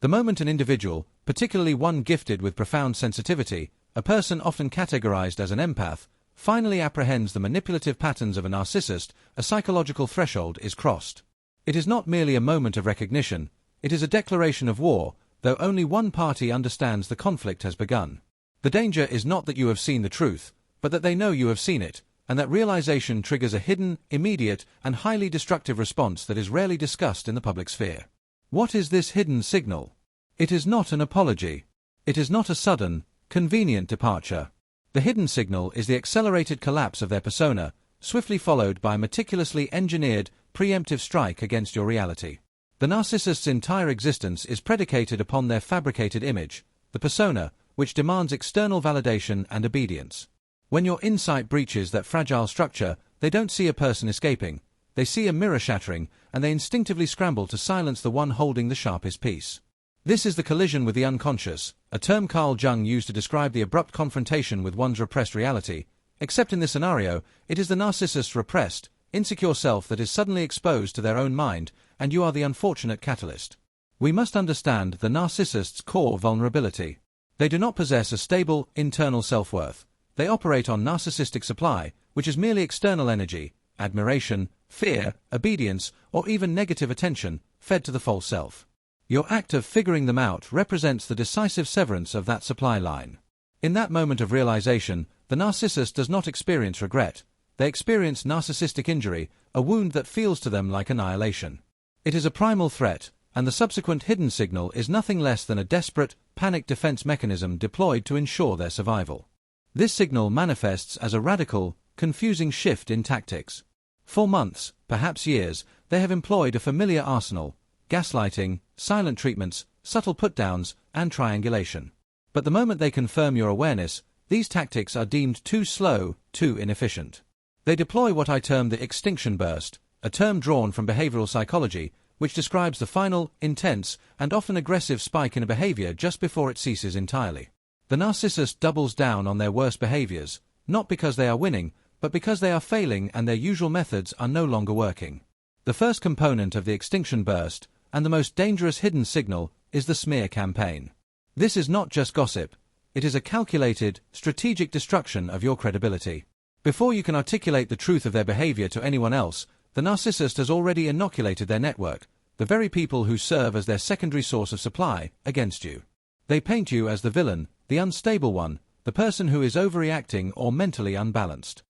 The moment an individual, particularly one gifted with profound sensitivity, a person often categorized as an empath, finally apprehends the manipulative patterns of a narcissist, a psychological threshold is crossed. It is not merely a moment of recognition, it is a declaration of war, though only one party understands the conflict has begun. The danger is not that you have seen the truth, but that they know you have seen it, and that realization triggers a hidden, immediate, and highly destructive response that is rarely discussed in the public sphere. What is this hidden signal? It is not an apology. It is not a sudden, convenient departure. The hidden signal is the accelerated collapse of their persona, swiftly followed by a meticulously engineered, preemptive strike against your reality. The narcissist's entire existence is predicated upon their fabricated image, the persona, which demands external validation and obedience. When your insight breaches that fragile structure, they don't see a person escaping, they see a mirror shattering, and they instinctively scramble to silence the one holding the sharpest piece. This is the collision with the unconscious, a term Carl Jung used to describe the abrupt confrontation with one's repressed reality, except in this scenario, it is the narcissist's repressed, insecure self that is suddenly exposed to their own mind, and you are the unfortunate catalyst. We must understand the narcissist's core vulnerability. They do not possess a stable, internal self-worth. They operate on narcissistic supply, which is merely external energy, admiration, fear, obedience, or even negative attention, fed to the false self. Your act of figuring them out represents the decisive severance of that supply line. In that moment of realization, the narcissist does not experience regret. They experience narcissistic injury, a wound that feels to them like annihilation. It is a primal threat, and the subsequent hidden signal is nothing less than a desperate, panic defense mechanism deployed to ensure their survival. This signal manifests as a radical, confusing shift in tactics. For months, perhaps years, they have employed a familiar arsenal: gaslighting, silent treatments, subtle put-downs, and triangulation. But the moment they confirm your awareness, these tactics are deemed too slow, too inefficient. They deploy what I term the Extinction Burst, a term drawn from behavioral psychology, which describes the final, intense, and often aggressive spike in a behavior just before it ceases entirely. The narcissist doubles down on their worst behaviors, not because they are winning, but because they are failing and their usual methods are no longer working. The first component of the Extinction Burst, and the most dangerous hidden signal, is the smear campaign. This is not just gossip. It is a calculated, strategic destruction of your credibility. Before you can articulate the truth of their behavior to anyone else, the narcissist has already inoculated their network, the very people who serve as their secondary source of supply, against you. They paint you as the villain, the unstable one, the person who is overreacting or mentally unbalanced.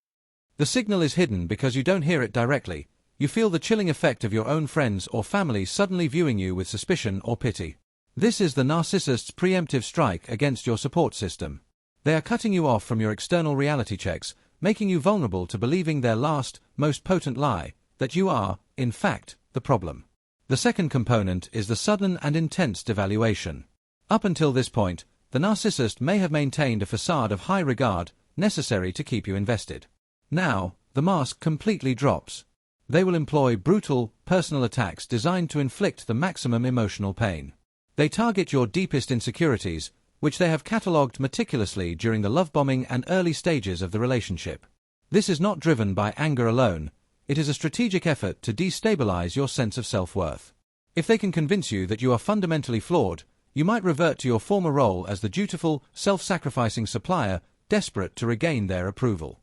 The signal is hidden because you don't hear it directly. You feel the chilling effect of your own friends or family suddenly viewing you with suspicion or pity. This is the narcissist's preemptive strike against your support system. They are cutting you off from your external reality checks, making you vulnerable to believing their last, most potent lie, that you are, in fact, the problem. The second component is the sudden and intense devaluation. Up until this point, the narcissist may have maintained a facade of high regard, necessary to keep you invested. Now, the mask completely drops. They will employ brutal, personal attacks designed to inflict the maximum emotional pain. They target your deepest insecurities, which they have catalogued meticulously during the love-bombing and early stages of the relationship. This is not driven by anger alone. It is a strategic effort to destabilize your sense of self-worth. If they can convince you that you are fundamentally flawed, you might revert to your former role as the dutiful, self-sacrificing supplier, desperate to regain their approval.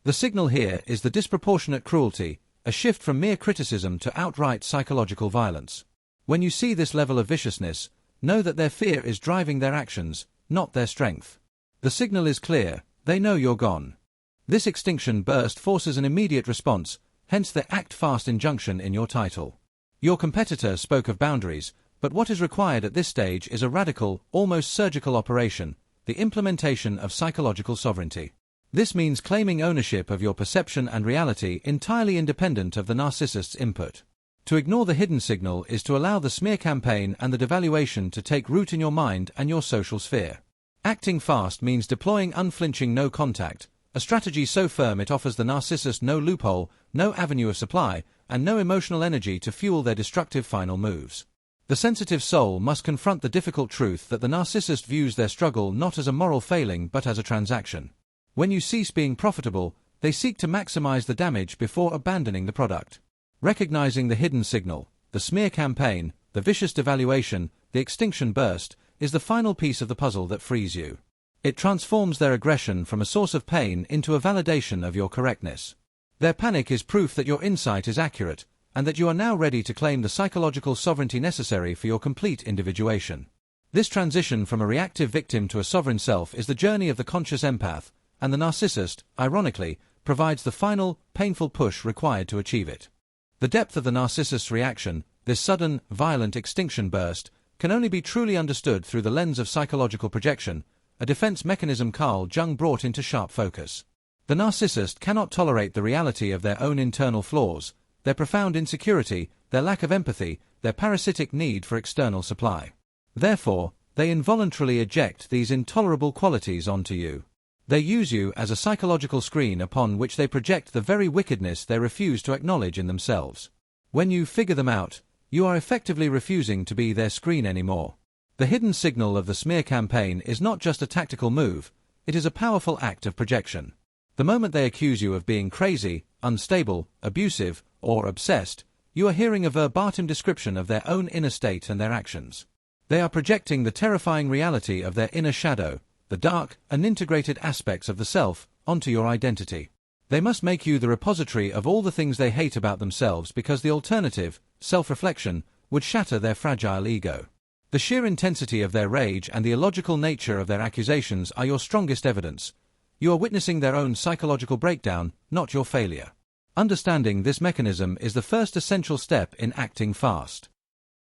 The signal here is the disproportionate cruelty, a shift from mere criticism to outright psychological violence. When you see this level of viciousness, know that their fear is driving their actions, not their strength. The signal is clear: they know you're gone. This extinction burst forces an immediate response, hence the act fast injunction in your title. Your competitor spoke of boundaries, but what is required at this stage is a radical, almost surgical operation, the implementation of psychological sovereignty. This means claiming ownership of your perception and reality entirely independent of the narcissist's input. To ignore the hidden signal is to allow the smear campaign and the devaluation to take root in your mind and your social sphere. Acting fast means deploying unflinching no contact, a strategy so firm it offers the narcissist no loophole, no avenue of supply, and no emotional energy to fuel their destructive final moves. The sensitive soul must confront the difficult truth that the narcissist views their struggle not as a moral failing but as a transaction. When you cease being profitable, they seek to maximize the damage before abandoning the product. Recognizing the hidden signal, the smear campaign, the vicious devaluation, the Extinction Burst, is the final piece of the puzzle that frees you. It transforms their aggression from a source of pain into a validation of your correctness. Their panic is proof that your insight is accurate, and that you are now ready to claim the psychological sovereignty necessary for your complete individuation. This transition from a reactive victim to a sovereign self is the journey of the conscious empath, and the narcissist, ironically, provides the final, painful push required to achieve it. The depth of the narcissist's reaction, this sudden, violent extinction burst, can only be truly understood through the lens of psychological projection, a defense mechanism Carl Jung brought into sharp focus. The narcissist cannot tolerate the reality of their own internal flaws, their profound insecurity, their lack of empathy, their parasitic need for external supply. Therefore, they involuntarily eject these intolerable qualities onto you. They use you as a psychological screen upon which they project the very wickedness they refuse to acknowledge in themselves. When you figure them out, you are effectively refusing to be their screen anymore. The hidden signal of the smear campaign is not just a tactical move, it is a powerful act of projection. The moment they accuse you of being crazy, unstable, abusive, or obsessed, you are hearing a verbatim description of their own inner state and their actions. They are projecting the terrifying reality of their inner shadow, the dark, unintegrated aspects of the self, onto your identity. They must make you the repository of all the things they hate about themselves because the alternative, self-reflection, would shatter their fragile ego. The sheer intensity of their rage and the illogical nature of their accusations are your strongest evidence. You are witnessing their own psychological breakdown, not your failure. Understanding this mechanism is the first essential step in acting fast.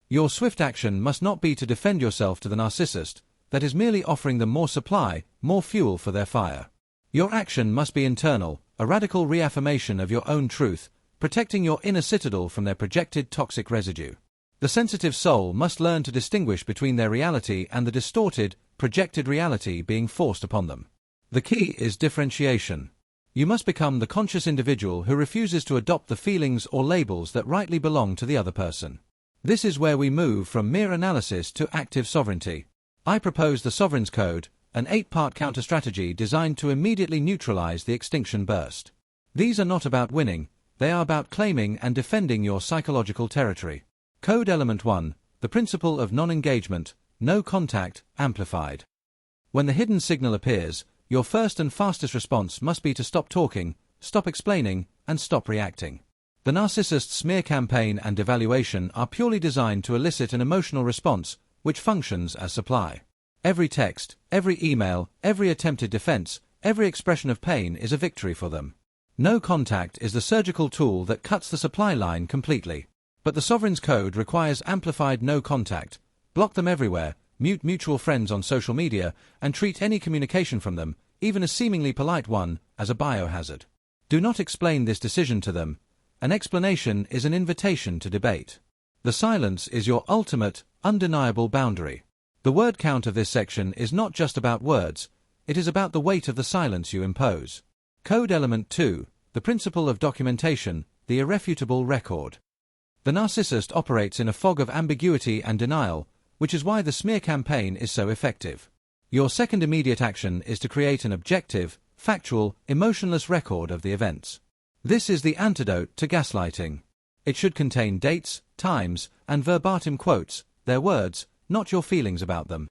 Your swift action must not be to defend yourself to the narcissist, that is merely offering them more supply, more fuel for their fire. Your action must be internal, a radical reaffirmation of your own truth, protecting your inner citadel from their projected toxic residue. The sensitive soul must learn to distinguish between their reality and the distorted, projected reality being forced upon them. The key is differentiation. You must become the conscious individual who refuses to adopt the feelings or labels that rightly belong to the other person. This is where we move from mere analysis to active sovereignty. I propose the Sovereign's Code, an 8-part counter-strategy designed to immediately neutralize the extinction burst. These are not about winning, they are about claiming and defending your psychological territory. Code Element 1, the principle of non-engagement, no contact, amplified. When the hidden signal appears, your first and fastest response must be to stop talking, stop explaining, and stop reacting. The narcissist's smear campaign and devaluation are purely designed to elicit an emotional response, which functions as supply. Every text, every email, every attempted defense, every expression of pain is a victory for them. No contact is the surgical tool that cuts the supply line completely. But the Sovereign's Code requires amplified no contact. Block them everywhere, mute mutual friends on social media, and treat any communication from them, even a seemingly polite one, as a biohazard. Do not explain this decision to them. An explanation is an invitation to debate. The silence is your ultimate, undeniable boundary. The word count of this section is not just about words, it is about the weight of the silence you impose. Code Element 2, the principle of documentation, the irrefutable record. The narcissist operates in a fog of ambiguity and denial, which is why the smear campaign is so effective. Your second immediate action is to create an objective, factual, emotionless record of the events. This is the antidote to gaslighting. It should contain dates, times, and verbatim quotes, their words, not your feelings about them.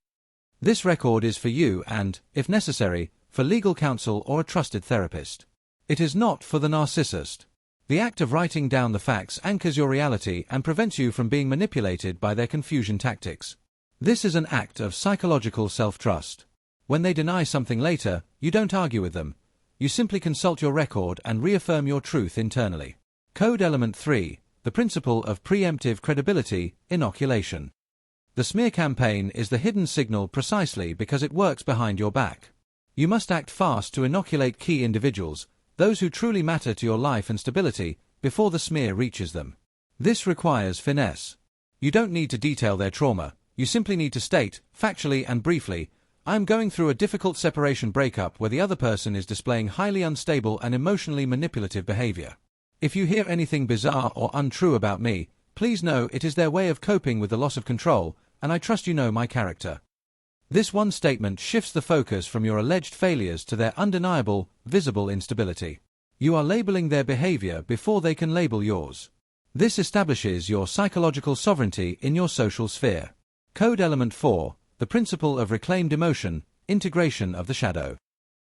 This record is for you and, if necessary, for legal counsel or a trusted therapist. It is not for the narcissist. The act of writing down the facts anchors your reality and prevents you from being manipulated by their confusion tactics. This is an act of psychological self-trust. When they deny something later, you don't argue with them. You simply consult your record and reaffirm your truth internally. Code Element 3, the principle of preemptive credibility, inoculation. The smear campaign is the hidden signal precisely because it works behind your back. You must act fast to inoculate key individuals, those who truly matter to your life and stability, before the smear reaches them. This requires finesse. You don't need to detail their trauma, you simply need to state, factually and briefly, I am going through a difficult separation breakup where the other person is displaying highly unstable and emotionally manipulative behavior. If you hear anything bizarre or untrue about me, please know it is their way of coping with the loss of control, and I trust you know my character. This one statement shifts the focus from your alleged failures to their undeniable, visible instability. You are labeling their behavior before they can label yours. This establishes your psychological sovereignty in your social sphere. Code Element 4, the principle of reclaimed emotion, integration of the shadow.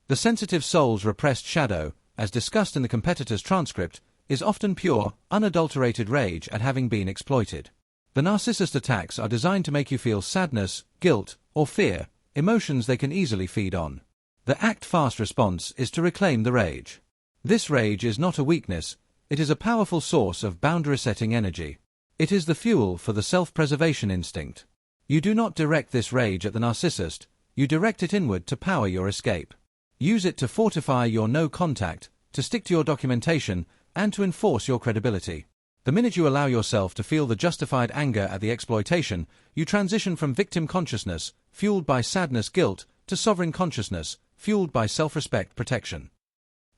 The sensitive soul's repressed shadow, as discussed in the competitor's transcript, is often pure, unadulterated rage at having been exploited. The narcissist attacks are designed to make you feel sadness, guilt, or fear, emotions they can easily feed on. The act-fast response is to reclaim the rage. This rage is not a weakness, it is a powerful source of boundary-setting energy. It is the fuel for the self-preservation instinct. You do not direct this rage at the narcissist, you direct it inward to power your escape. Use it to fortify your no contact, to stick to your documentation, and to enforce your credibility. The minute you allow yourself to feel the justified anger at the exploitation, you transition from victim consciousness, fueled by sadness, guilt, to sovereign consciousness, fueled by self-respect, protection.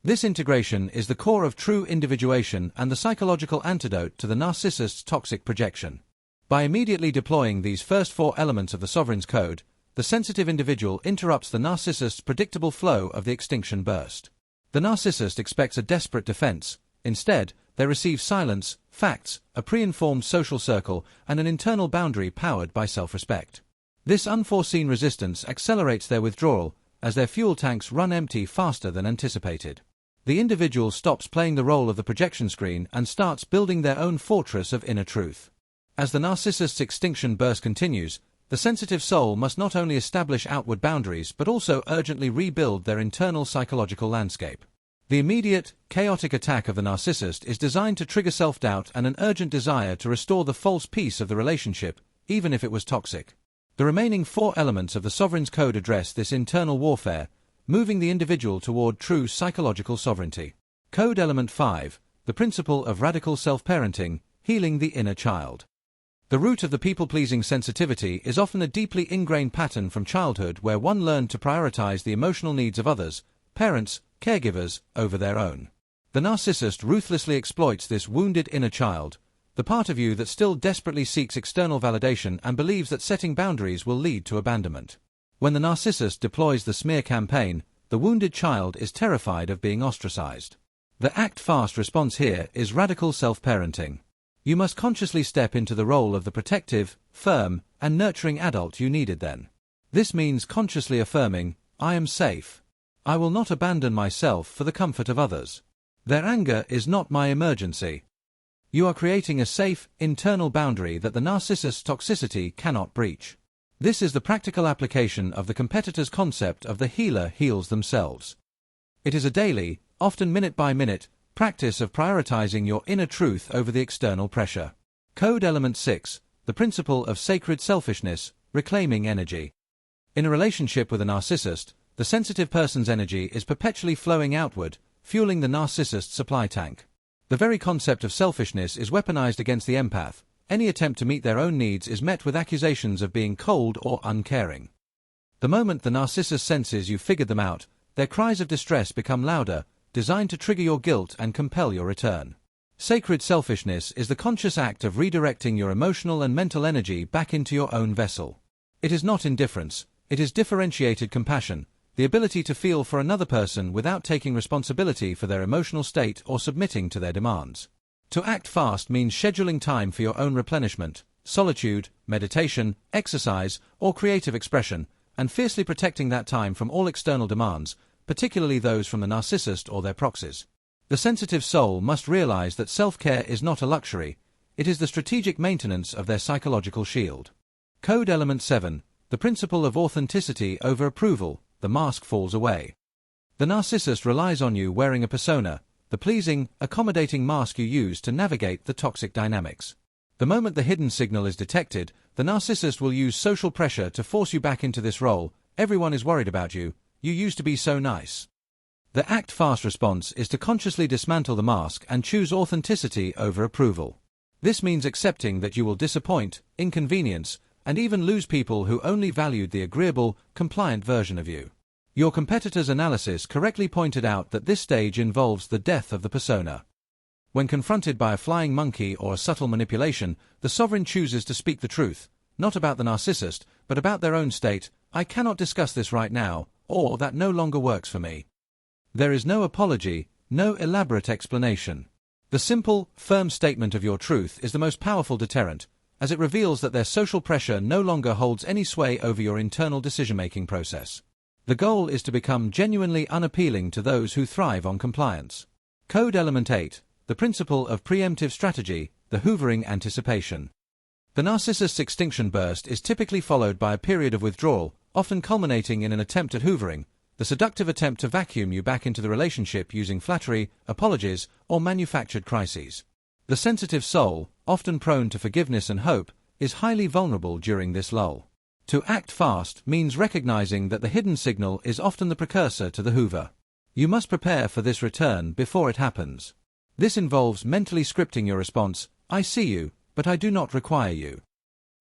This integration is the core of true individuation and the psychological antidote to the narcissist's toxic projection. By immediately deploying these first 4 elements of the sovereign's code, the sensitive individual interrupts the narcissist's predictable flow of the extinction burst. The narcissist expects a desperate defense. Instead, they receive silence, facts, a pre-informed social circle, and an internal boundary powered by self-respect. This unforeseen resistance accelerates their withdrawal, as their fuel tanks run empty faster than anticipated. The individual stops playing the role of the projection screen and starts building their own fortress of inner truth. As the narcissist's extinction burst continues, the sensitive soul must not only establish outward boundaries but also urgently rebuild their internal psychological landscape. The immediate, chaotic attack of the narcissist is designed to trigger self-doubt and an urgent desire to restore the false peace of the relationship, even if it was toxic. The remaining 4 elements of the sovereign's code address this internal warfare, moving the individual toward true psychological sovereignty. Code Element 5, the principle of radical self-parenting, healing the inner child. The root of the people-pleasing sensitivity is often a deeply ingrained pattern from childhood where one learned to prioritize the emotional needs of others, parents, caregivers, over their own. The narcissist ruthlessly exploits this wounded inner child, the part of you that still desperately seeks external validation and believes that setting boundaries will lead to abandonment. When the narcissist deploys the smear campaign, the wounded child is terrified of being ostracized. The act-fast response here is radical self-parenting. You must consciously step into the role of the protective, firm, and nurturing adult you needed then. This means consciously affirming, "I am safe. I will not abandon myself for the comfort of others. Their anger is not my emergency." You are creating a safe, internal boundary that the narcissist's toxicity cannot breach. This is the practical application of the competitor's concept of the healer heals themselves. It is a daily, often minute-by-minute, practice of prioritizing your inner truth over the external pressure. Code Element 6, the principle of sacred selfishness, reclaiming energy. In a relationship with a narcissist, the sensitive person's energy is perpetually flowing outward, fueling the narcissist's supply tank. The very concept of selfishness is weaponized against the empath. Any attempt to meet their own needs is met with accusations of being cold or uncaring. The moment the narcissist senses you've figured them out, their cries of distress become louder, designed to trigger your guilt and compel your return. Sacred selfishness is the conscious act of redirecting your emotional and mental energy back into your own vessel. It is not indifference, it is differentiated compassion, the ability to feel for another person without taking responsibility for their emotional state or submitting to their demands. To act fast means scheduling time for your own replenishment, solitude, meditation, exercise, or creative expression, and fiercely protecting that time from all external demands, particularly those from the narcissist or their proxies. The sensitive soul must realize that self-care is not a luxury, it is the strategic maintenance of their psychological shield. Code Element 7, the principle of authenticity over approval, the mask falls away. The narcissist relies on you wearing a persona, the pleasing, accommodating mask you use to navigate the toxic dynamics. The moment the hidden signal is detected, the narcissist will use social pressure to force you back into this role. Everyone is worried about you, you used to be so nice. The act-fast response is to consciously dismantle the mask and choose authenticity over approval. This means accepting that you will disappoint, inconvenience, and even lose people who only valued the agreeable, compliant version of you. Your competitor's analysis correctly pointed out that this stage involves the death of the persona. When confronted by a flying monkey or a subtle manipulation, the sovereign chooses to speak the truth, not about the narcissist, but about their own state. "I cannot discuss this right now," or "that no longer works for me." There is no apology, no elaborate explanation. The simple, firm statement of your truth is the most powerful deterrent, as it reveals that their social pressure no longer holds any sway over your internal decision-making process. The goal is to become genuinely unappealing to those who thrive on compliance. Code Element 8, the principle of preemptive strategy, the hoovering anticipation. The narcissist's extinction burst is typically followed by a period of withdrawal, often culminating in an attempt at hoovering, the seductive attempt to vacuum you back into the relationship using flattery, apologies, or manufactured crises. The sensitive soul, often prone to forgiveness and hope, is highly vulnerable during this lull. To act fast means recognizing that the hidden signal is often the precursor to the hoover. You must prepare for this return before it happens. This involves mentally scripting your response, "I see you, but I do not require you."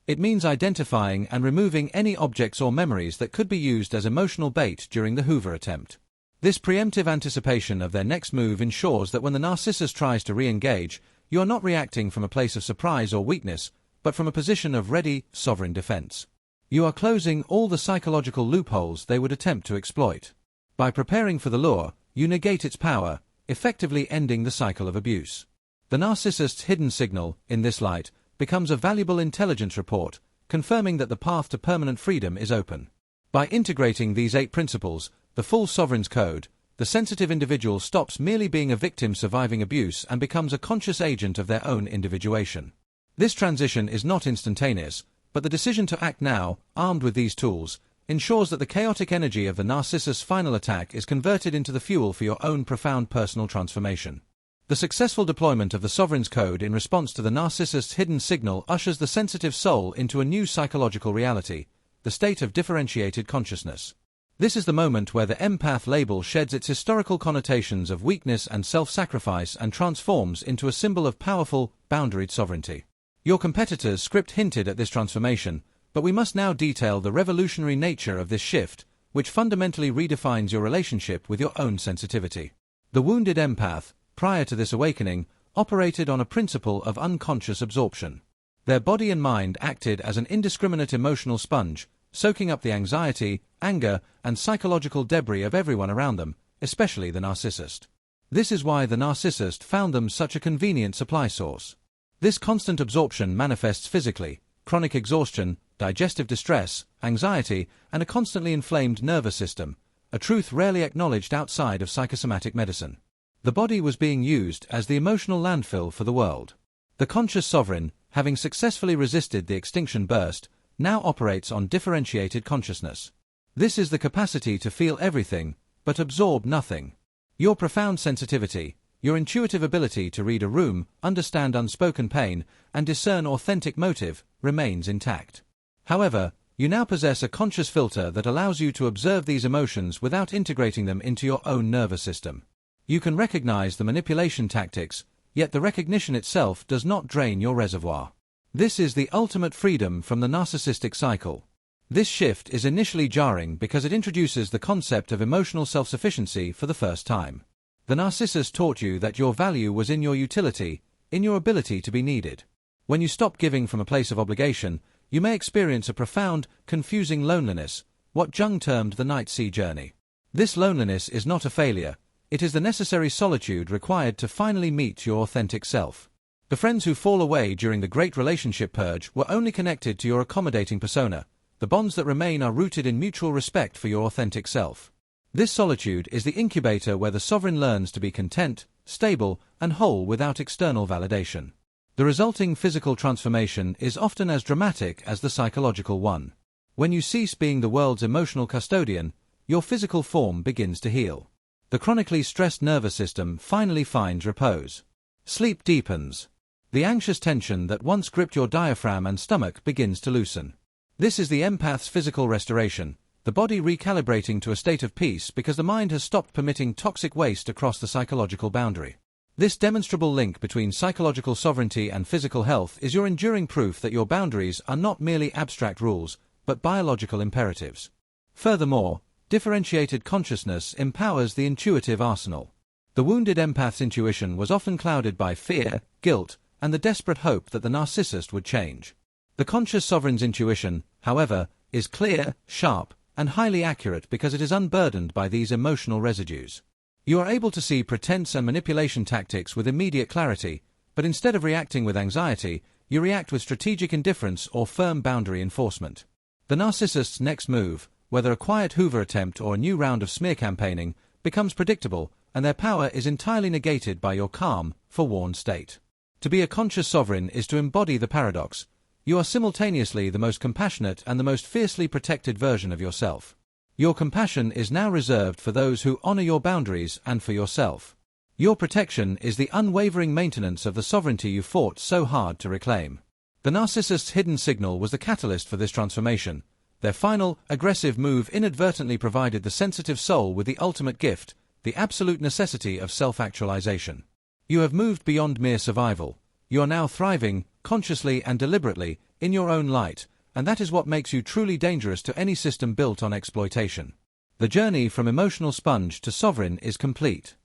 It means identifying and removing any objects or memories that could be used as emotional bait during the hoover attempt. This preemptive anticipation of their next move ensures that when the narcissist tries to re-engage, you are not reacting from a place of surprise or weakness, but from a position of ready, sovereign defense. You are closing all the psychological loopholes they would attempt to exploit. By preparing for the lure, you negate its power, effectively ending the cycle of abuse. The narcissist's hidden signal, in this light, becomes a valuable intelligence report, confirming that the path to permanent freedom is open. By integrating these 8 principles, the full sovereign's code, the sensitive individual stops merely being a victim surviving abuse and becomes a conscious agent of their own individuation. This transition is not instantaneous, but the decision to act now, armed with these tools, ensures that the chaotic energy of the narcissist's final attack is converted into the fuel for your own profound personal transformation. The successful deployment of the Sovereign's Code in response to the narcissist's hidden signal ushers the sensitive soul into a new psychological reality, the state of differentiated consciousness. This is the moment where the empath label sheds its historical connotations of weakness and self-sacrifice and transforms into a symbol of powerful, boundaried sovereignty. Your competitors' script hinted at this transformation, but we must now detail the revolutionary nature of this shift, which fundamentally redefines your relationship with your own sensitivity. The wounded empath, prior to this awakening, operated on a principle of unconscious absorption. Their body and mind acted as an indiscriminate emotional sponge, soaking up the anxiety, anger, and psychological debris of everyone around them, especially the narcissist. This is why the narcissist found them such a convenient supply source. This constant absorption manifests physically: chronic exhaustion, digestive distress, anxiety, and a constantly inflamed nervous system, a truth rarely acknowledged outside of psychosomatic medicine. The body was being used as the emotional landfill for the world. The conscious sovereign, having successfully resisted the extinction burst, now operates on differentiated consciousness. This is the capacity to feel everything, but absorb nothing. Your profound sensitivity, your intuitive ability to read a room, understand unspoken pain, and discern authentic motive, remains intact. However, you now possess a conscious filter that allows you to observe these emotions without integrating them into your own nervous system. You can recognize the manipulation tactics, yet the recognition itself does not drain your reservoir. This is the ultimate freedom from the narcissistic cycle. This shift is initially jarring because it introduces the concept of emotional self-sufficiency for the first time. The narcissist taught you that your value was in your utility, in your ability to be needed. When you stop giving from a place of obligation, you may experience a profound, confusing loneliness, what Jung termed the night sea journey. This loneliness is not a failure, it is the necessary solitude required to finally meet your authentic self. The friends who fall away during the great relationship purge were only connected to your accommodating persona. The bonds that remain are rooted in mutual respect for your authentic self. This solitude is the incubator where the sovereign learns to be content, stable, and whole without external validation. The resulting physical transformation is often as dramatic as the psychological one. When you cease being the world's emotional custodian, your physical form begins to heal. The chronically stressed nervous system finally finds repose. Sleep deepens. The anxious tension that once gripped your diaphragm and stomach begins to loosen. This is the empath's physical restoration, the body recalibrating to a state of peace because the mind has stopped permitting toxic waste across the psychological boundary. This demonstrable link between psychological sovereignty and physical health is your enduring proof that your boundaries are not merely abstract rules, but biological imperatives. Furthermore, differentiated consciousness empowers the intuitive arsenal. The wounded empath's intuition was often clouded by fear, guilt, and the desperate hope that the narcissist would change. The conscious sovereign's intuition, however, is clear, sharp, and highly accurate because it is unburdened by these emotional residues. You are able to see pretense and manipulation tactics with immediate clarity, but instead of reacting with anxiety, You react with strategic indifference or firm boundary enforcement. The narcissist's next move, whether a quiet Hoover attempt or a new round of smear campaigning, becomes predictable, and their power is entirely negated by your calm, forewarned state. To be a conscious sovereign is to embody the paradox. You are simultaneously the most compassionate and the most fiercely protected version of yourself. Your compassion is now reserved for those who honor your boundaries and for yourself. Your protection is the unwavering maintenance of the sovereignty you fought so hard to reclaim. The narcissist's hidden signal was the catalyst for this transformation. Their final, aggressive move inadvertently provided the sensitive soul with the ultimate gift, the absolute necessity of self-actualization. You have moved beyond mere survival. You are now thriving, consciously and deliberately, in your own light, and that is what makes you truly dangerous to any system built on exploitation. The journey from emotional sponge to sovereign is complete.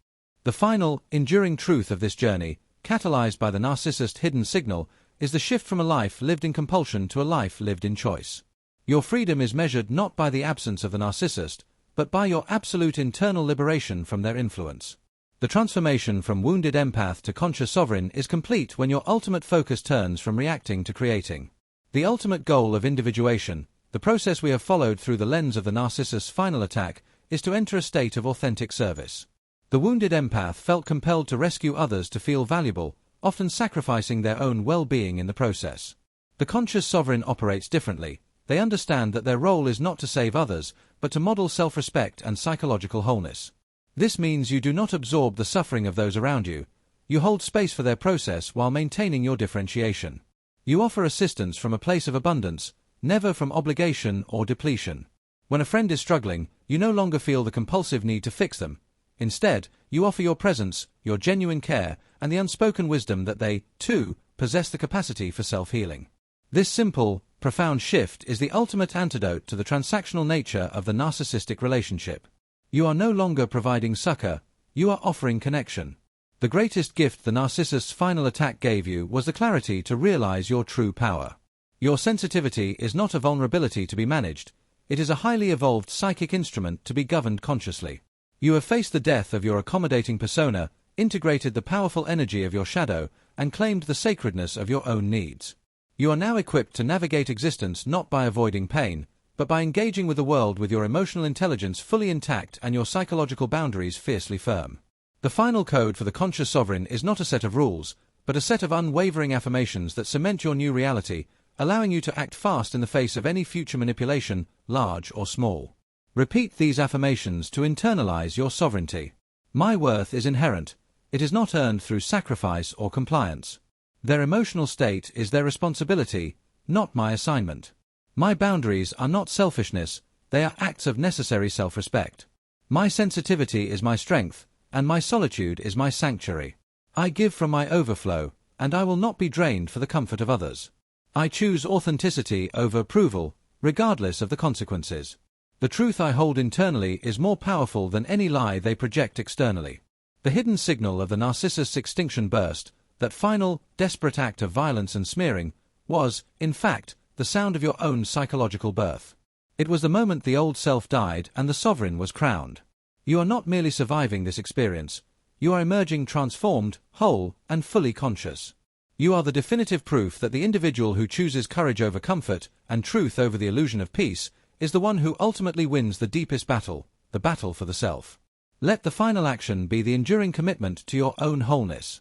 The final, enduring truth of this journey, catalyzed by the narcissist's hidden signal, is the shift from a life lived in compulsion to a life lived in choice. Your freedom is measured not by the absence of the narcissist, but by your absolute internal liberation from their influence. The transformation from wounded empath to conscious sovereign is complete when your ultimate focus turns from reacting to creating. The ultimate goal of individuation, the process we have followed through the lens of the narcissist's final attack, is to enter a state of authentic service. The wounded empath felt compelled to rescue others to feel valuable, often sacrificing their own well-being in the process. The conscious sovereign operates differently. They understand that their role is not to save others, but to model self-respect and psychological wholeness. This means you do not absorb the suffering of those around you. You hold space for their process while maintaining your differentiation. You offer assistance from a place of abundance, never from obligation or depletion. When a friend is struggling, you no longer feel the compulsive need to fix them. Instead, you offer your presence, your genuine care, and the unspoken wisdom that they, too, possess the capacity for self-healing. This simple, profound shift is the ultimate antidote to the transactional nature of the narcissistic relationship. You are no longer providing succor, you are offering connection. The greatest gift the narcissist's final attack gave you was the clarity to realize your true power. Your sensitivity is not a vulnerability to be managed, it is a highly evolved psychic instrument to be governed consciously. You have faced the death of your accommodating persona, integrated the powerful energy of your shadow, and claimed the sacredness of your own needs. You are now equipped to navigate existence not by avoiding pain, but by engaging with the world with your emotional intelligence fully intact and your psychological boundaries fiercely firm. The final code for the conscious sovereign is not a set of rules, but a set of unwavering affirmations that cement your new reality, allowing you to act fast in the face of any future manipulation, large or small. Repeat these affirmations to internalize your sovereignty. My worth is inherent. It is not earned through sacrifice or compliance. Their emotional state is their responsibility, not my assignment. My boundaries are not selfishness, they are acts of necessary self-respect. My sensitivity is my strength, and my solitude is my sanctuary. I give from my overflow, and I will not be drained for the comfort of others. I choose authenticity over approval, regardless of the consequences. The truth I hold internally is more powerful than any lie they project externally. The hidden signal of the narcissist's extinction burst, that final, desperate act of violence and smearing, was, in fact, the sound of your own psychological birth. It was the moment the old self died and the sovereign was crowned. You are not merely surviving this experience. You are emerging transformed, whole, and fully conscious. You are the definitive proof that the individual who chooses courage over comfort and truth over the illusion of peace is the one who ultimately wins the deepest battle, the battle for the self. Let the final action be the enduring commitment to your own wholeness.